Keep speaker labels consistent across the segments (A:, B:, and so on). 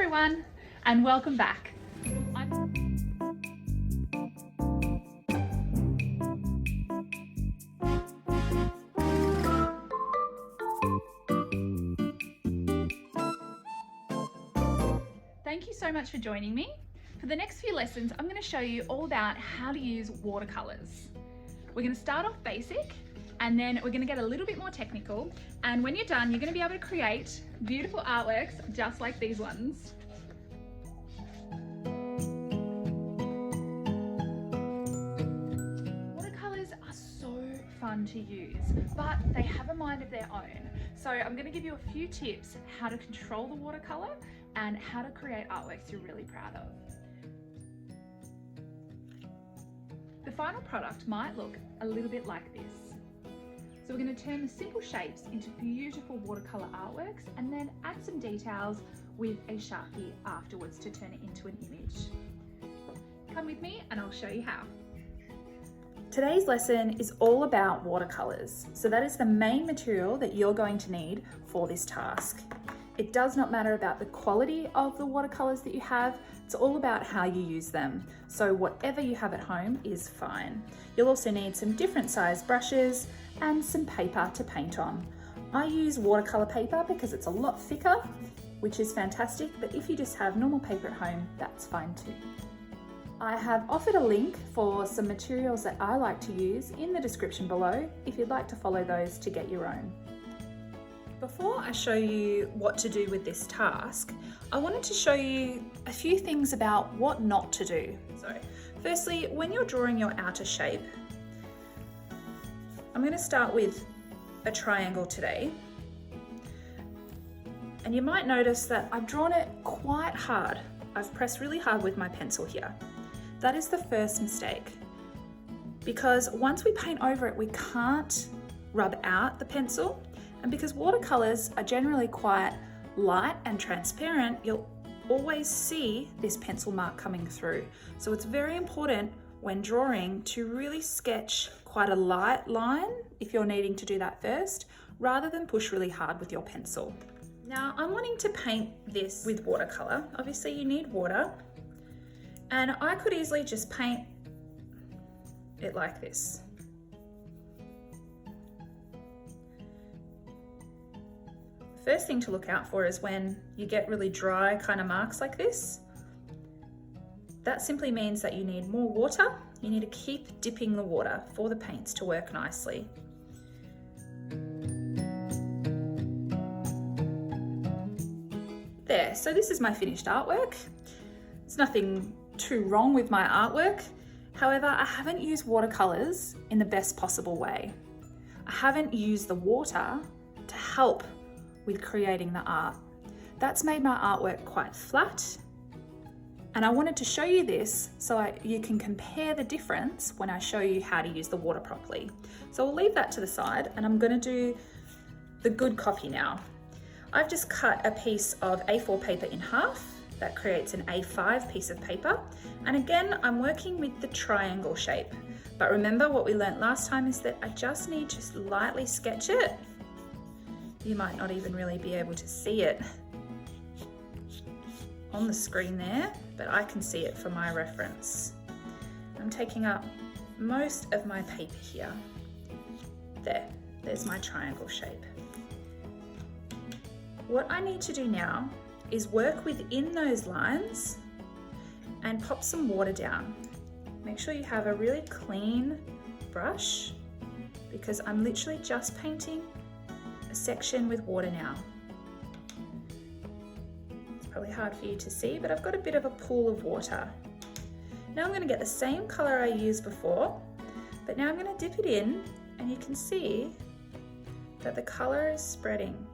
A: everyone, and welcome back. Thank you so much for joining me. For the next few lessons, I'm going to show you all about how to use watercolors. We're going to start off basic, and then we're going to get a little bit more technical. And when you're done, you're going to be able to create beautiful artworks just like these ones. Watercolors are so fun to use, but they have a mind of their own. So I'm going to give you a few tips how to control the watercolor and how to create artworks you're really proud of. The final product might look a little bit like this. So we're going to turn the simple shapes into beautiful watercolor artworks and then add some details with a Sharpie afterwards to turn it into an image. Come with me and I'll show you how. Today's lesson is all about watercolors. So that is the main material that you're going to need for this task. It does not matter about the quality of the watercolors that you have, it's all about how you use them. So whatever you have at home is fine. You'll also need some different size brushes and some paper to paint on. I use watercolor paper because it's a lot thicker, which is fantastic, but if you just have normal paper at home, that's fine too. I have offered a link for some materials that I like to use in the description below if you'd like to follow those to get your own. Before I show you what to do with this task, I wanted to show you a few things about what not to do. So, firstly, when you're drawing your outer shape, I'm going to start with a triangle today. And you might notice that I've drawn it quite hard. I've pressed really hard with my pencil here. That is the first mistake, because once we paint over it, we can't rub out the pencil. And because watercolors are generally quite light and transparent, you'll always see this pencil mark coming through. So it's very important when drawing to really sketch quite a light line if you're needing to do that first, rather than push really hard with your pencil. Now I'm wanting to paint this with watercolor. Obviously you need water, and I could easily just paint it like this. First thing to look out for is when you get really dry kind of marks like this. That simply means that you need more water. You need to keep dipping the water for the paints to work nicely. There, so this is my finished artwork. There's nothing too wrong with my artwork. However, I haven't used watercolors in the best possible way. I haven't used the water to help with creating the art. That's made my artwork quite flat, and I wanted to show you this so you can compare the difference when I show you how to use the water properly. So I'll leave that to the side, and I'm going to do the good copy now. I've just cut a piece of A4 paper in half. That creates an A5 piece of paper, and again I'm working with the triangle shape, but remember what we learnt last time is that I just need to lightly sketch it. You might not even really be able to see it on the screen there, but I can see it for my reference. I'm taking up most of my paper here. There's my triangle shape. What I need to do now is work within those lines and pop some water down. Make sure you have a really clean brush, because I'm literally just painting a section with water now. It's probably hard for you to see, but I've got a bit of a pool of water. Now I'm going to get the same color I used before, but now I'm going to dip it in, and you can see that the color is spreading.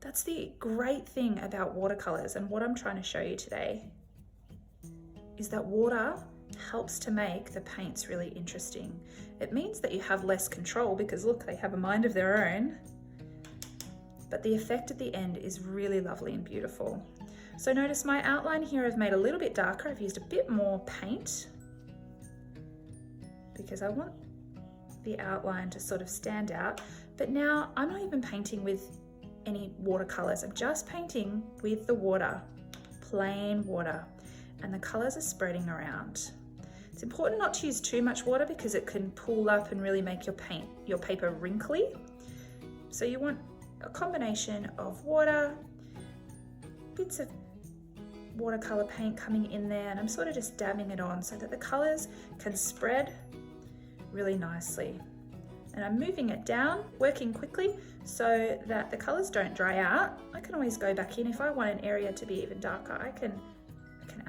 A: That's the great thing about watercolors, and what I'm trying to show you today is that water helps to make the paints really interesting. It means that you have less control, because look, they have a mind of their own, but the effect at the end is really lovely and beautiful. So notice my outline here I've made a little bit darker. I've used a bit more paint because I want the outline to sort of stand out, but now I'm not even painting with
B: any watercolors. I'm just painting with the water, plain water, and the colors are spreading around. It's important not to use too much water because it can pool up and really make your paper wrinkly. So you want a combination of water, bits of watercolor paint coming in there, and I'm sort of just dabbing it on so that the colors can spread really nicely. And I'm moving it down, working quickly so that the colors don't dry out. I can always go back in. If I want an area to be even darker, I can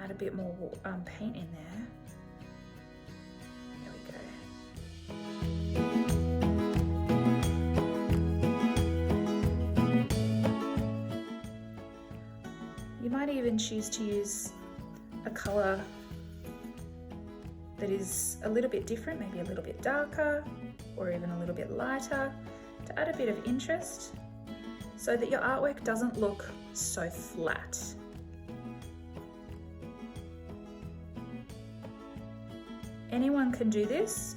B: add a bit more paint in there. You might even choose to use a color that is a little bit different, maybe a little bit darker or even a little bit lighter, to add a bit of interest so that your artwork doesn't look so flat. Anyone can do this.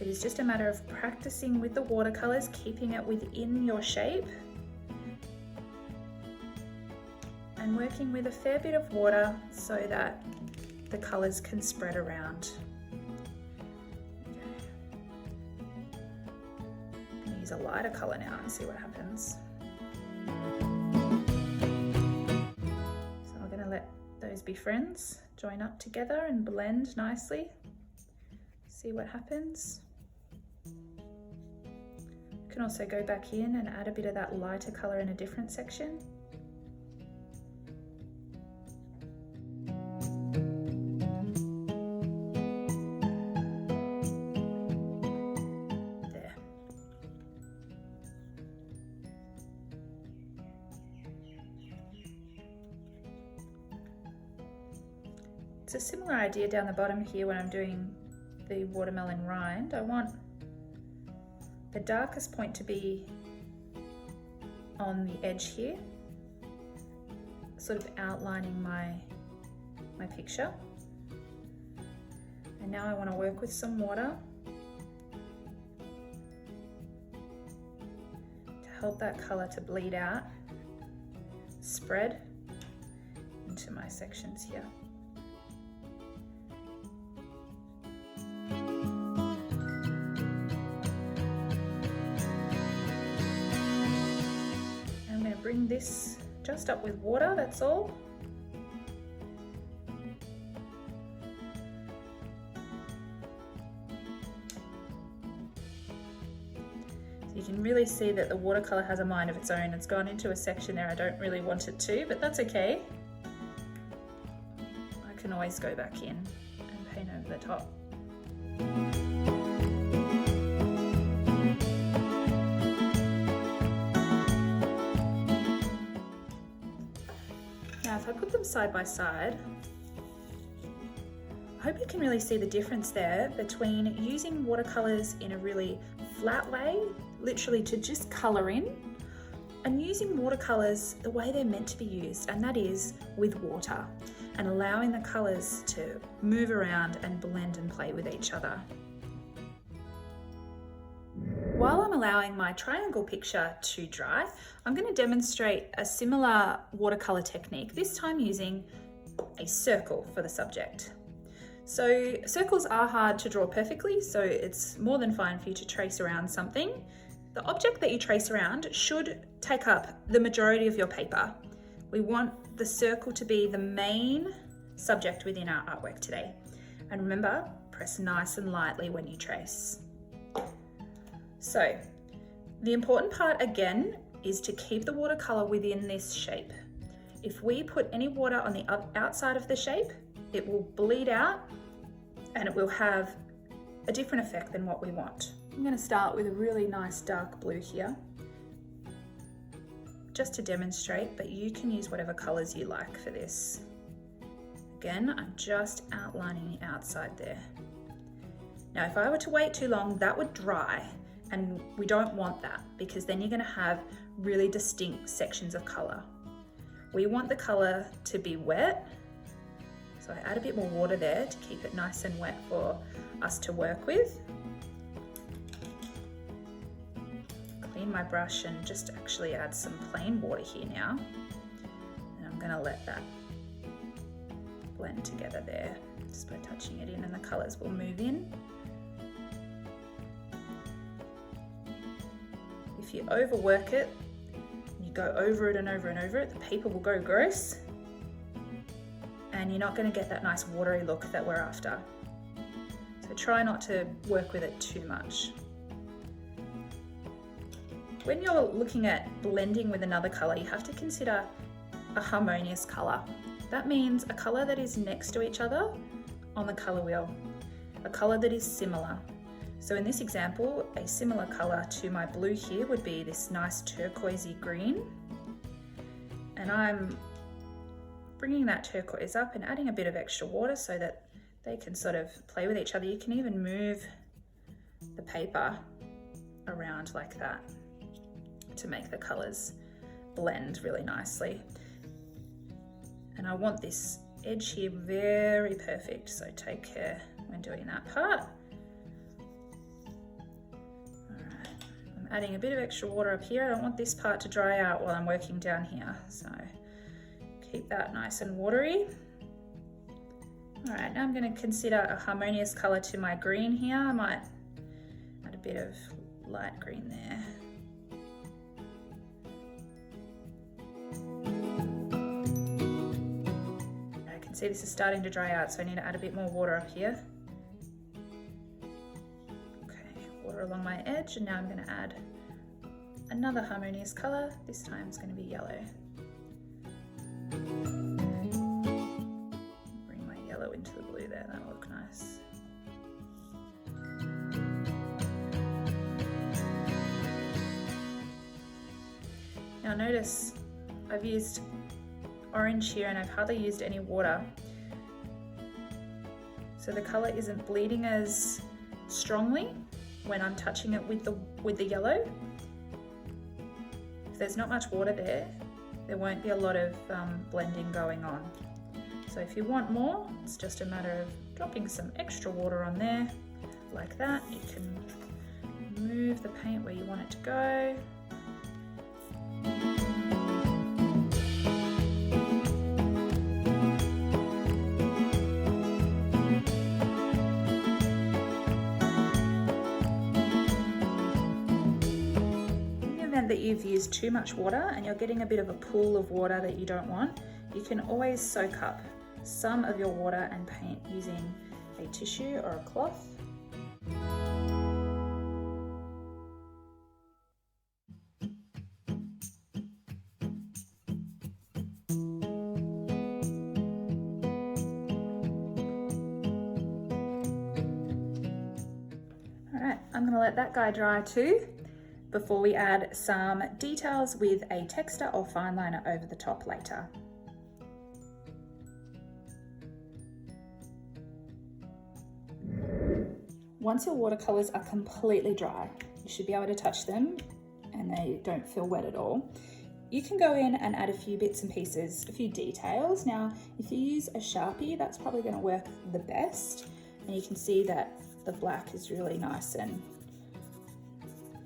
B: It is just a matter of practicing with the watercolors, keeping it within your shape, and working with a fair bit of water so that the colors can spread around. Okay. I'm going to use a lighter color now and see what happens. So I'm going to let those be friends, join up together and blend nicely. See what happens. You can also go back in and add a bit of that lighter color in a different section. It's a similar idea down the bottom here when I'm doing the watermelon rind. I want the darkest point to be on the edge here, sort of outlining my picture. And now I want to work with some water to help that color to bleed out, spread into my sections here. Bring this just up with water, that's all. So you can really see that the watercolor has a mind of its own. It's gone into a section there I don't really want it to, but that's okay. I can always go back in and paint over the top. If I put them side by side, I hope you can really see the difference there between using watercolors in a really flat way, literally to just color in, and using watercolors the way they're meant to be used, and that is with water and allowing the colors to move around and blend and play with each other. While I'm allowing my triangle picture to dry, I'm going to demonstrate a similar watercolor technique, this time using a circle for the subject. So circles are hard to draw perfectly, so it's more than fine for you to trace around something. The object that you trace around should take up the majority of your paper. We want the circle to be the main subject within our artwork today. And remember, press nice and lightly when you trace. So the important part again is to keep the watercolor within this shape. If we put any water on the outside of the shape, it will bleed out and it will have a different effect than what we want. I'm going to start with a really nice dark blue here, just to demonstrate, but you can use whatever colors you like for this. Again, I'm just outlining the outside there. Now, if I were to wait too long, that would dry. And we don't want that because then you're going to have really distinct sections of colour. We want the colour to be wet, so I add a bit more water there to keep it nice and wet for us to work with. Clean taking my brush and just actually add some plain water here now. And I'm going to let that blend together there, just by touching it in, and the colours will move in. If you overwork it, you go over it and over and over it, the paper will go gross and you're not going to get that nice watery look that we're after. So try not to work with it too much. When you're looking at blending with another colour, you have to consider a harmonious colour. That means a colour that is next to each other on the colour wheel, a colour that is similar. So in this example, a similar colour to my blue here would be this nice turquoisey green. And I'm bringing that turquoise up and adding a bit of extra water so that they can sort of play with each other. You can even move the paper around like that to make the colours blend really nicely. And I want this edge here very perfect, so take care when doing that part. Alright, I'm adding a bit of extra water up here. I don't want this part to dry out while I'm working down here, so keep that nice and watery. Alright, now I'm going to consider a harmonious colour to my green here. I might add a bit of light green there. I can see this is starting to dry out, so I need to add a bit more water up here. Okay, water along my edge, and now I'm going to add another harmonious colour. This time it's going to be yellow. Bring my yellow into the blue there, that'll look nice. Now notice I've used orange here and I've hardly used any water. So the colour isn't bleeding as strongly when I'm touching it with the yellow. If there's not much water there won't be a lot of blending going on. So if you want more, it's just a matter of dropping some extra water on there, like that. You can move the paint where you want it to go. That you've used too much water and you're getting a bit of a pool of water that you don't want, you can always soak up some of your water and paint using a tissue or a cloth. Alright, I'm going to let that guy dry too, before we add some details with a texture or fineliner over the top later. Once your watercolours are completely dry, you should be able to touch them and they don't feel wet at all. You can go in and add a few bits and pieces, a few details. Now, if you use a Sharpie, that's probably going to work the best. And you can see that the black is really nice and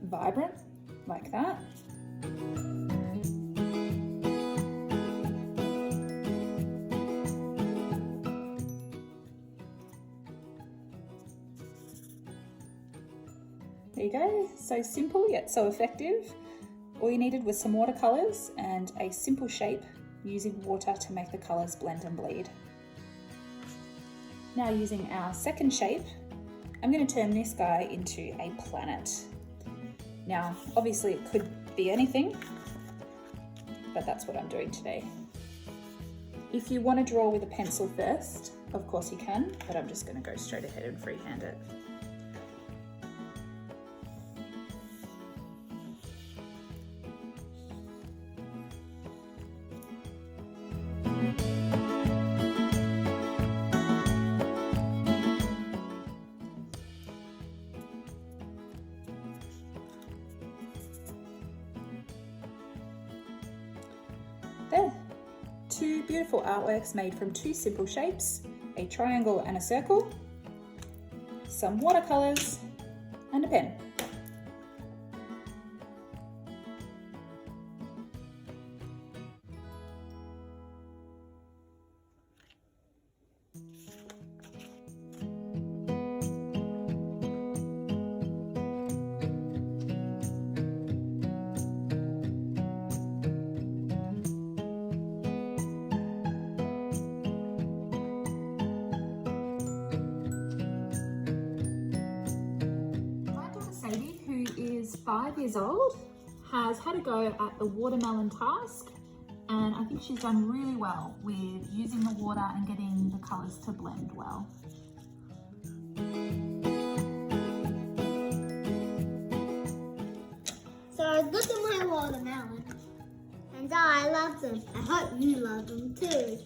B: vibrant, like that. There you go, so simple yet so effective. All you needed was some watercolours and a simple shape using water to make the colours blend and bleed. Now using our second shape, I'm going to turn this guy into a planet. Now, obviously it could be anything, but that's what I'm doing today. If you want to draw with a pencil first, of course you can, but I'm just going to go straight ahead and freehand it. There, two beautiful artworks made from two simple shapes, a triangle and a circle, some watercolors, and a pen. 5 years old, has had a go at the watermelon task, and I think she's done really well with using the water and getting the colours to blend well.
C: So look at my watermelon, and I love them. I hope you love them too.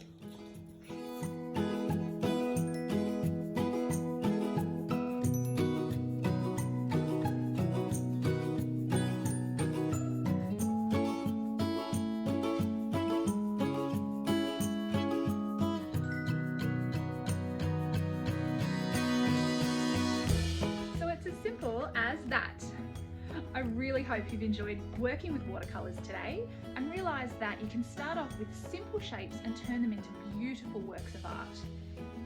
A: So it's as simple as that. I really hope you've enjoyed working with watercolours today and realised that you can start off with simple shapes and turn them into beautiful works of art.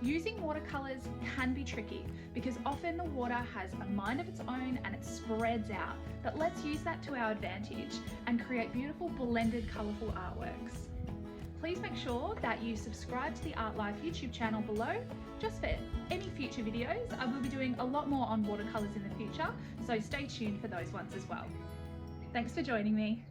A: Using watercolours can be tricky because often the water has a mind of its own and it spreads out, but let's use that to our advantage and create beautiful blended colourful artworks. Please make sure that you subscribe to the Artlife YouTube channel below just for any future videos. I will be doing a lot more on watercolours in the future, so stay tuned for those ones as well. Thanks for joining me.